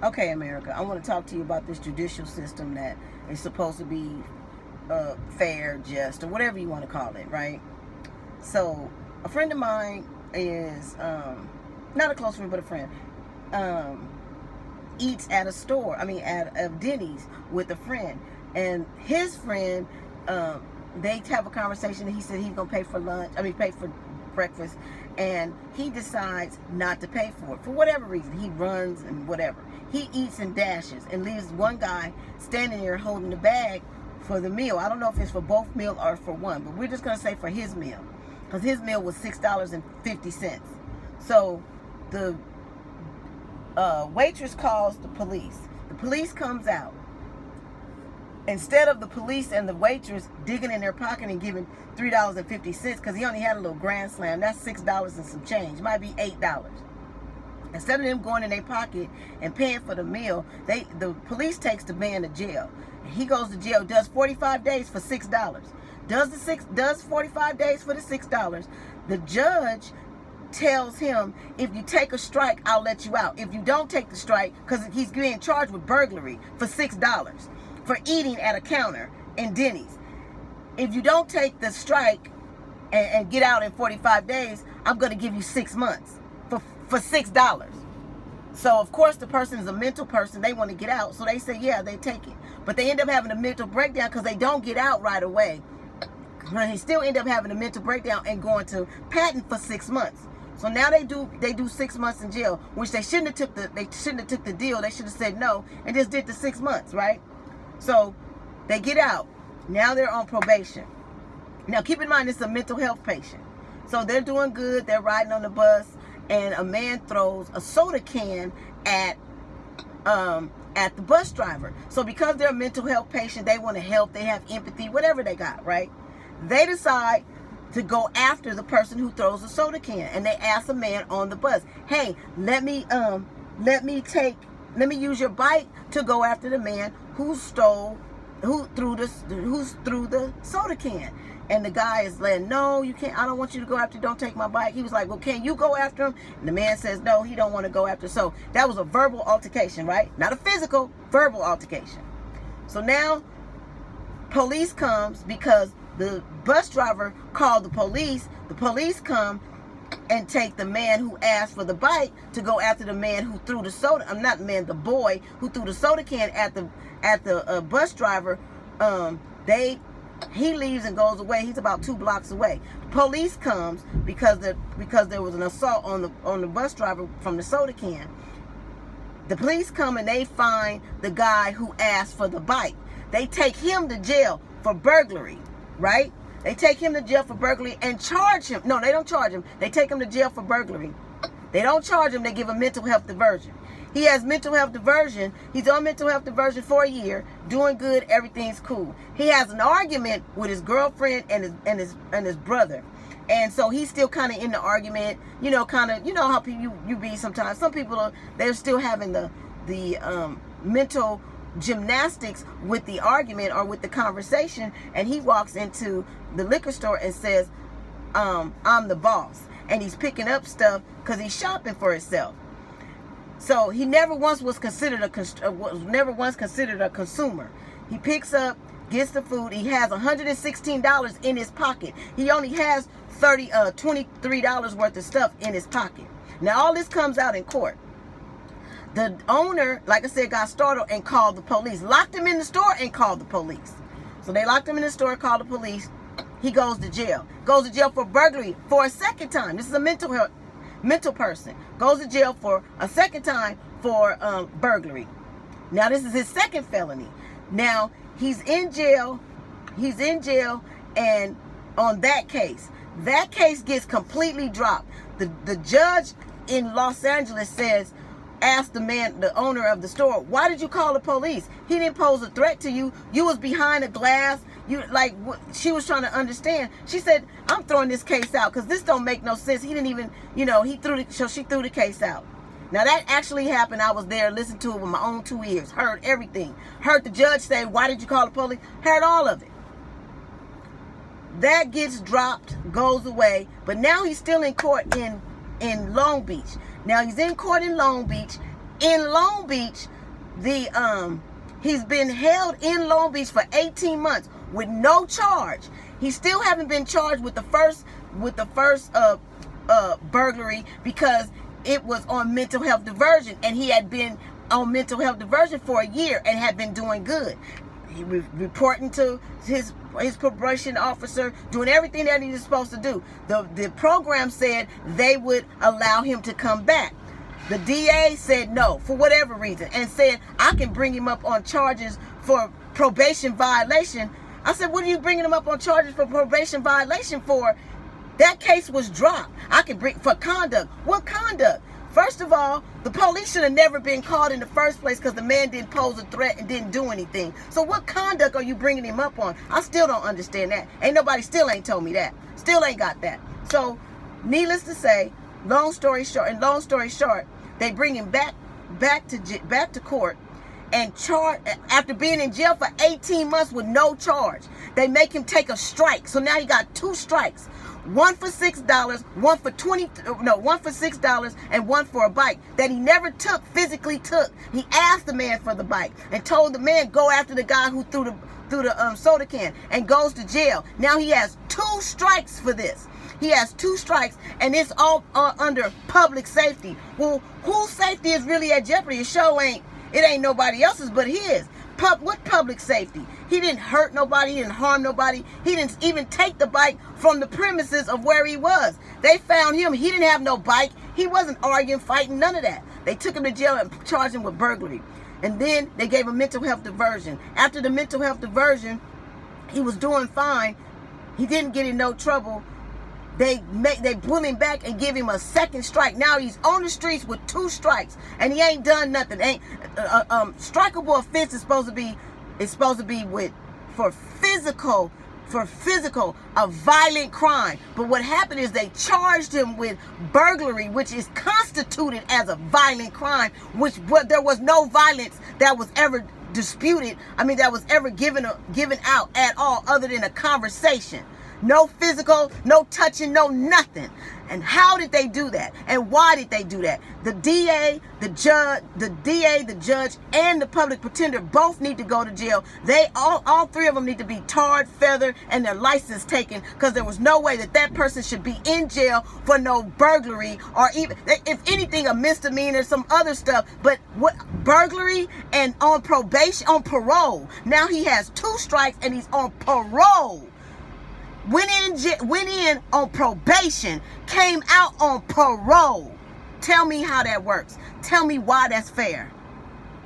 Okay, America, I want to talk to you about this judicial system that is supposed to be fair, just, or whatever you want to call it, right? So, a friend of mine is, not a close friend, but a friend, um, eats at a store, at Denny's with a friend. And his friend, they have a conversation, and he said he's going to pay for lunch, pay for breakfast, and he decides not to pay for it for whatever reason. He runs and whatever. He eats and dashes and leaves one guy standing there holding the bag for the meal. I don't know if it's for both meal or for one, but we're just going to say for his meal, because his meal was $6.50. So the waitress calls the police. The police comes out. Instead of the police and the waitress digging in their pocket and giving $3.50, because he only had a little grand slam, that's $6 and some change, might be $8. Instead of them going in their pocket and paying for the meal, the police takes the man to jail. He goes to jail, does 45 days for $6. Does 45 days for the $6. The judge tells him, if you take a strike, I'll let you out. If you don't take the strike, because he's being charged with burglary for $6 for eating at a counter in Denny's. If you don't take the strike and get out in 45 days, I'm going to give you 6 months for $6. So, of course, the person is a mental person. They want to get out. So they say, yeah, they take it. But they end up having a mental breakdown because they don't get out right away. They still end up having a mental breakdown and going to patent for 6 months. So now they do 6 months in jail, which they shouldn't have took the deal. They should have said no and just did the 6 months, right? So they get out. Now they're on probation. Now keep in mind, this is a mental health patient. So they're doing good. They're riding on the bus, and a man throws a soda can at the bus driver. So because they're a mental health patient, they want to help. They have empathy, whatever they got, right? They decide to go after the person who throws the soda can, and they ask the man on the bus, "Hey, let me use your bike to go after the man who threw the soda can." And the guy is like, "No, you can't. I don't want you to go after. Don't take my bike." He was like, "Well, can you go after him?" And the man says, "No, he don't want to go after." So that was a verbal altercation, right? Not a physical, verbal altercation. So now police comes because the bus driver called the police. The police come and take the man who asked for the bike to go after the man who threw the soda. Not the man, the boy who threw the soda can at the bus driver. He leaves and goes away. He's about 2 blocks away. The police comes because there was an assault on the bus driver from the soda can. The police come and they find the guy who asked for the bike. They take him to jail for burglary, right? They take him to jail for burglary and charge him. No, they don't charge him. They take him to jail for burglary. They don't charge him. They give him mental health diversion. He has mental health diversion. He's on mental health diversion for a year, doing good. Everything's cool. He has an argument with his girlfriend and his brother, and so he's still kind of in the argument. You know how you be sometimes. Some people they're still having the mental gymnastics with the argument or with the conversation, and he walks into the liquor store and says, "I'm the boss," and he's picking up stuff because he's shopping for himself. So he never once was considered a consumer. He picks up, gets the food. He has $116 in his pocket. He only has $23 worth of stuff in his pocket. Now all this comes out in court. The owner, like I said, got startled and called the police. Locked him in the store and called the police. So they locked him in the store and called the police. He goes to jail. Goes to jail for burglary for a second time. This is a mental person. Goes to jail for a second time for burglary. Now this is his second felony. Now he's in jail. And on that case gets completely dropped. The judge in Los Angeles asked the man, the owner of the store, "Why did you call the police? He didn't pose a threat to you. You was behind a glass." She was trying to understand. She said, "I'm throwing this case out because this don't make no sense. He didn't even, she threw the case out." Now that actually happened. I was there, listened to it with my own 2 ears, heard everything. Heard the judge say, "Why did you call the police?" Heard all of it. That gets dropped, goes away, but now he's still in court in Long Beach. Now he's in court in Long Beach, in Long Beach, he's been held in Long Beach for 18 months with no charge. He still haven't been charged with the first burglary because it was on mental health diversion, and he had been on mental health diversion for a year and had been doing good. He was reporting to his probation officer, doing everything that he was supposed to do. The program said they would allow him to come back. The DA said no for whatever reason, and said I can bring him up on charges for probation violation. I said, what are you bringing him up on charges for probation violation for? That case was dropped. I can bring for conduct. What conduct? First of all, the police should have never been called in the first place because the man didn't pose a threat and didn't do anything. So what conduct are you bringing him up on? I still don't understand that. Still ain't told me that. Still ain't got that. So, needless to say, long story short, they bring him back to court and charge after being in jail for 18 months with no charge. They make him take a strike. So now he got 2 strikes. One for $6, one for $6 and one for a bike that he never physically took. He asked the man for the bike and told the man go after the guy who threw the soda can, and goes to jail. Now he has 2 strikes for this. He has 2 strikes, and it's all under public safety. Well, whose safety is really at jeopardy? It ain't nobody else's but his. What public safety? He didn't hurt nobody. He didn't harm nobody. He didn't even take the bike from the premises of where he was. They found him. He didn't have no bike. He wasn't arguing, fighting, none of that. They took him to jail and charged him with burglary. And then they gave him mental health diversion. After the mental health diversion, he was doing fine. He didn't get in no trouble. They pull him back and give him a 2nd strike. Now he's on the streets with 2 strikes, and he ain't done nothing. Strikeable offense is supposed to be for physical, a violent crime. But what happened is they charged him with burglary, which is constituted as a violent crime, there was no violence that was ever disputed. That was ever given out at all, other than a conversation. No physical, no touching, no nothing. And how did they do that? And why did they do that? The DA, the judge, and the public pretender both need to go to jail. All 3 of them need to be tarred, feathered, and their license taken, because there was no way that person should be in jail for no burglary, or even, if anything, a misdemeanor, some other stuff. But what burglary and on probation, on parole. Now he has 2 strikes and he's on parole. Went in on probation, came out on parole. Tell me how that works. Tell me why that's fair.